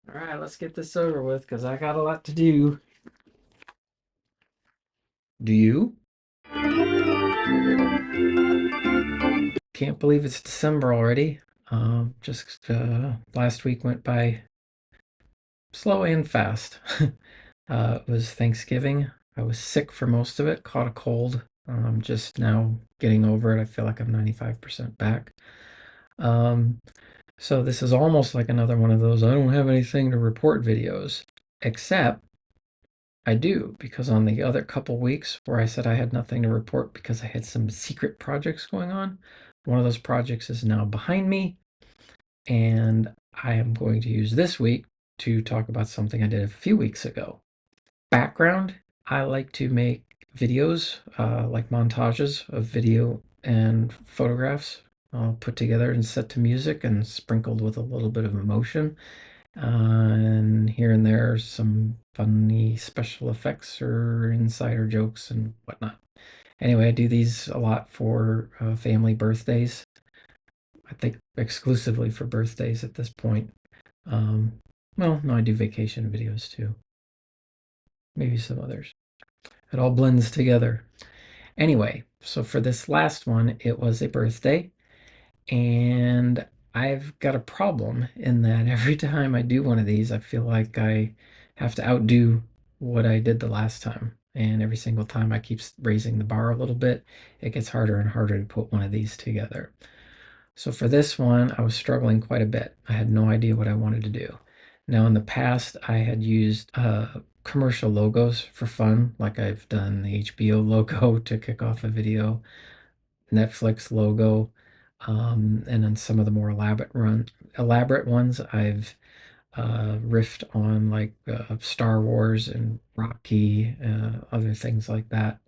All right, let's get this over with because I got a lot to do. Do you? Can't believe it's December already. Just last week went by slow and fast. It was Thanksgiving. I was sick for most of it, caught a cold. Just now getting over it. I feel like I'm 95% back. Um, so this is almost like another one of those I don't have anything to report videos, except I do, because on the other couple weeks where I said I had nothing to report because I had some secret projects going on, one of those projects is now behind me, and I am going to use this week to talk about something I did a few weeks ago. Background, I like to make videos, like montages of video and photographs, put together and set to music and sprinkled with a little bit of emotion. And here and there, some funny special effects or insider jokes and whatnot. Anyway, I do these a lot for family birthdays. I think exclusively for birthdays at this point. Um, well, no, I do vacation videos too. Maybe some others. It all blends together. Anyway, so for this last one, it was a birthday, and I've got a problem in that every time I do one of these, I feel like I have to outdo what I did the last time. And every single time I keep raising the bar a little bit, it gets harder and harder to put one of these together. So for this one, I was struggling quite a bit. I had no idea what I wanted to do. Now, in the past, I had used commercial logos for fun, like I've done the HBO logo to kick off a video, Netflix logo, and then some of the more elaborate ones I've riffed on, like Star Wars and Rocky, other things like that.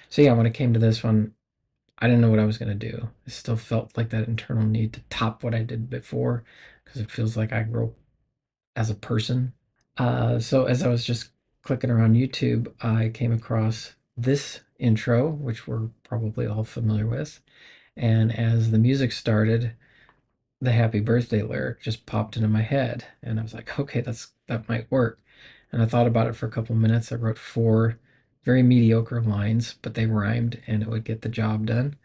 So yeah, when it came to this one, I didn't know what I was going to do. I still felt like that internal need to top what I did before because it feels like I grow as a person. So as I was just clicking around YouTube, I came across this intro, which we're probably all familiar with. And as the music started, the happy birthday lyric just popped into my head. And I was like, okay, that might work. And I thought about it for a couple minutes. I wrote four very mediocre lines, but they rhymed and it would get the job done.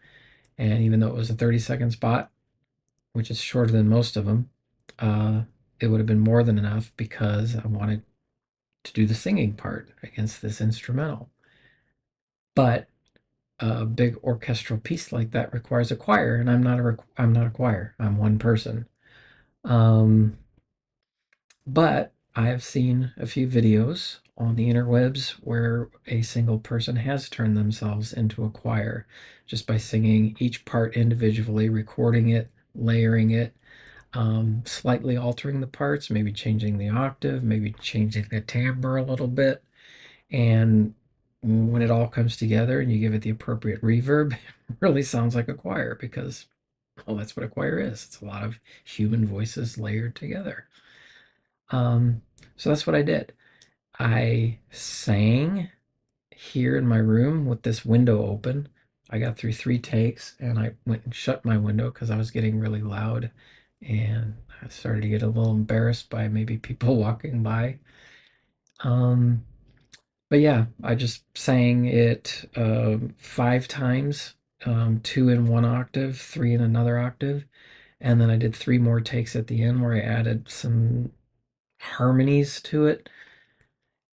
And even though it was a 30-second spot, which is shorter than most of them, uh, it would have been more than enough because I wanted to do the singing part against this instrumental. But a big orchestral piece like that requires a choir, and I'm not a choir. I'm one person. Um, but I have seen a few videos on the interwebs where a single person has turned themselves into a choir just by singing each part individually, recording it, layering it, slightly altering the parts, maybe changing the octave, maybe changing the timbre a little bit. And when it all comes together and you give it the appropriate reverb, it really sounds like a choir because, well, that's what a choir is. It's a lot of human voices layered together. Um, so that's what I did. I sang here in my room with this window open. I got through three takes and I went and shut my window because I was getting really loud and I started to get a little embarrassed by maybe people walking by. Um, but yeah, I just sang it five times, two in one octave, three in another octave. And then I did three more takes at the end where I added some harmonies to it.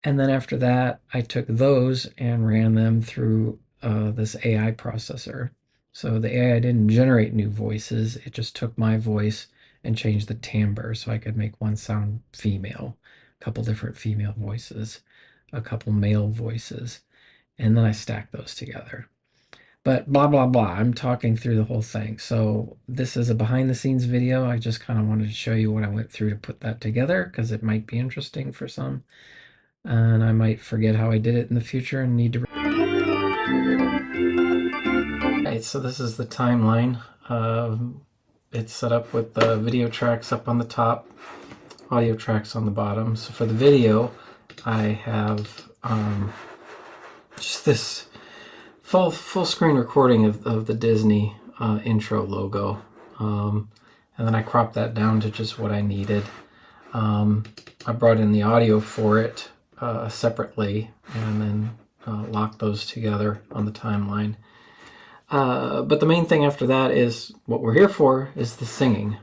And then after that, I took those and ran them through this AI processor. So the AI didn't generate new voices, it just took my voice and changed the timbre so I could make one sound female, a couple different female voices, a couple male voices, and then I stacked those together. But blah, blah, blah, I'm talking through the whole thing. So this is a behind the scenes video. I just kind of wanted to show you what I went through to put that together because it might be interesting for some and I might forget how I did it in the future and need to. Okay, so this is the timeline. It's set up with the video tracks up on the top, audio tracks on the bottom. So for the video, I have just this full screen recording of the Disney intro logo, and then I cropped that down to just what I needed. I brought in the audio for it separately and then locked those together on the timeline. But the main thing after that is what we're here for is the singing.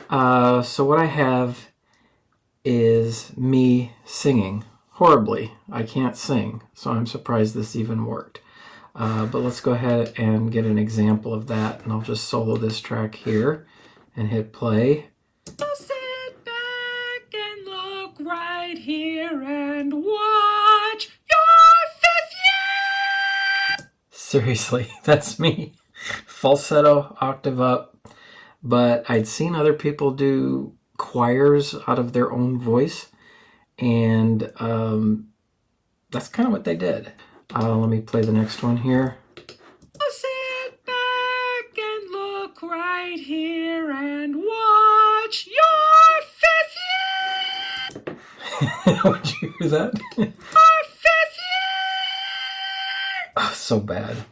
So what I have is me singing horribly. I can't sing, so I'm surprised this even worked. But let's go ahead and get an example of that, and I'll just solo this track here and hit play. So sit back and look right here and watch your fifth year. Seriously, that's me. Falsetto, octave up. But I'd seen other people do choirs out of their own voice, and that's kind of what they did. Let me play the next one here. So sit back and look right here and watch your fifth year. Would you hear that? Your fifth year. Oh, so bad.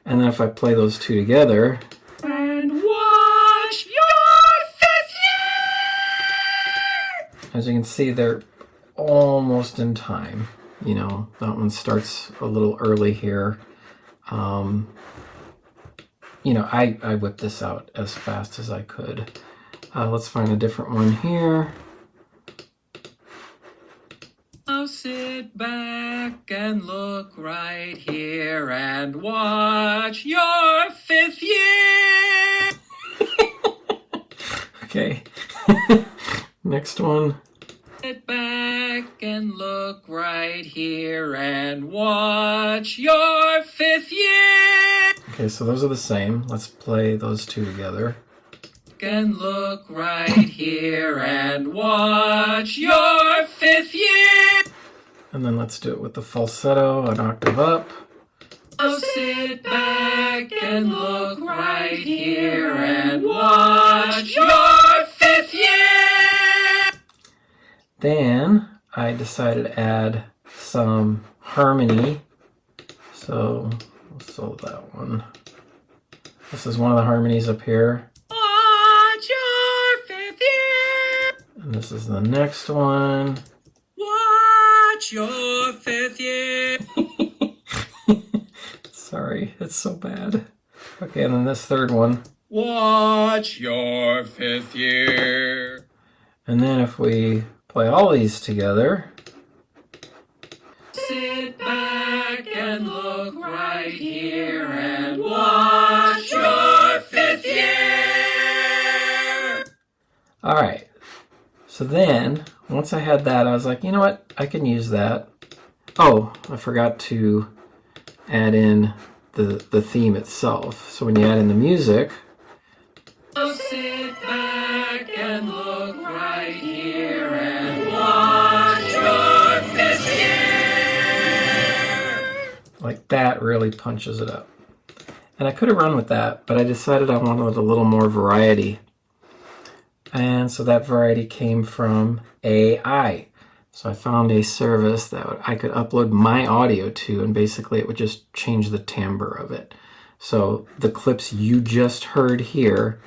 And then if I play those two together. And watch your fifth year. As you can see, they're almost in time. You know, that one starts a little early here. You know, I whipped this out as fast as I could. Let's find a different one here. Now sit back and look right here and watch your fifth year. Okay. Next one. Sit back and look right here and watch your fifth year. Okay, so those are the same. Let's play those two together. And look right here and watch your fifth year. And then let's do it with the falsetto, an octave up. So sit back and look right here and watch your fifth year. Then I decided to add some harmony. So let's solo that one. This is one of the harmonies up here. Watch your fifth year. And this is the next one. Watch your fifth year. Sorry, it's so bad. Okay, and then this third one. Watch your fifth year. And then if we play all these together. Sit back and look right here and watch your fifth year. All right. So then, once I had that, I was like, you know what? I can use that. Oh, I forgot to add in the theme itself. So when you add in the music. So sit back and look right here and watch your fifth year. Like that really punches it up. And I could have run with that, but I decided I wanted a little more variety. And so that variety came from AI. So I found a service that I could upload my audio to, and basically it would just change the timbre of it. So the clips you just heard here,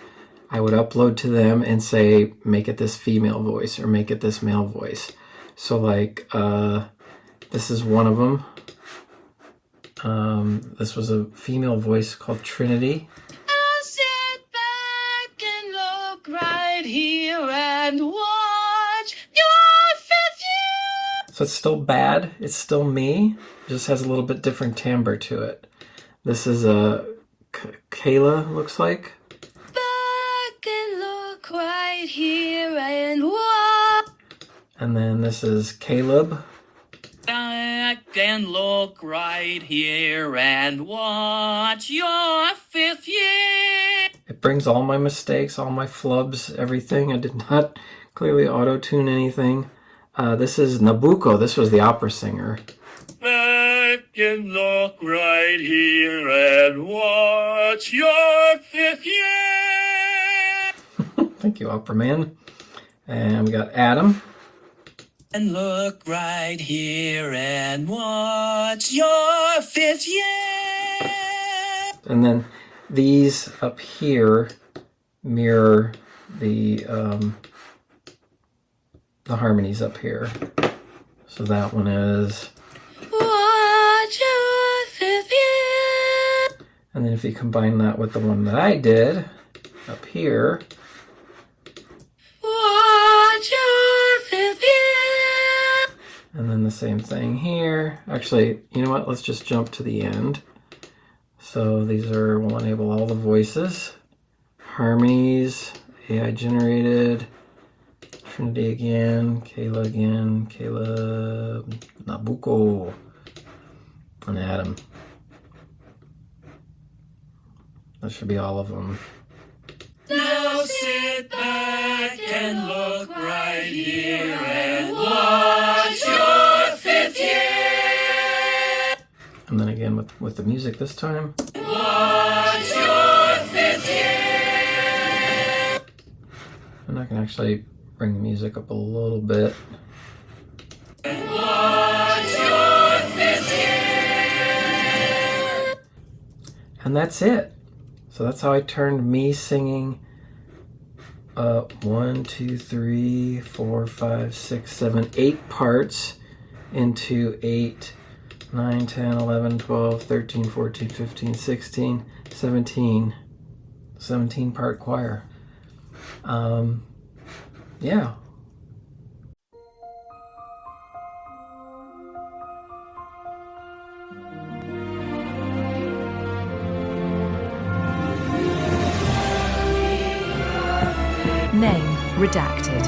I would upload to them and say, make it this female voice or make it this male voice. So like, this is one of them. This was a female voice called Trinity. I'll sit back and look right here and watch your fifth year. So it's still bad. It's still me. It just has a little bit different timbre to it. This is a Kayla, looks like. Back and look right here and watch. And then this is Caleb. Back and look right here and watch your fifth year. It brings all my mistakes, all my flubs, everything. I did not clearly auto-tune anything. This is Nabucco. This was the opera singer. Back and look right here and watch your fifth year. Thank you, opera man. And we got Adam. And look right here and watch your fifth year. And then these up here mirror the the harmonies up here. So that one is. And then if you combine that with the one that I did up here. And then the same thing here. Actually, you know what? Let's just jump to the end. So these are, we'll enable all the voices. Harmonies, AI generated, Trinity again, Kayla again, Caleb, Nabucco, and Adam. That should be all of them. Now sit back and look right here and watch your fifth year. And then again with the music this time. Watch your fifth year. And I can actually bring the music up a little bit. Watch your fifth year. And that's it. So that's how I turned me singing 1, 2, 3, 4, 5, 6, 7, 8 parts into 8, 9, 10, 11, 12, 13, 14, 15, 16, 17 part choir. Yeah. Name redacted.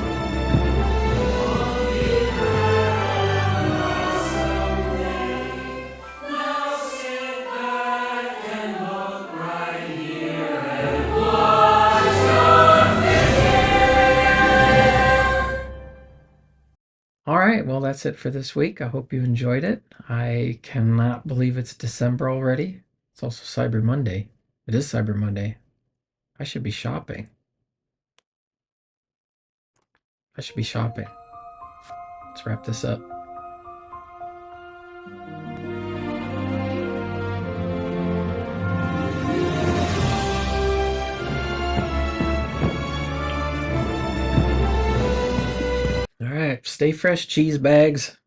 All right, well, that's it for this week. I hope you enjoyed it. I cannot believe it's December already. It's also Cyber Monday. It is Cyber Monday. I should be shopping. Let's wrap this up. All right, stay fresh, cheese bags.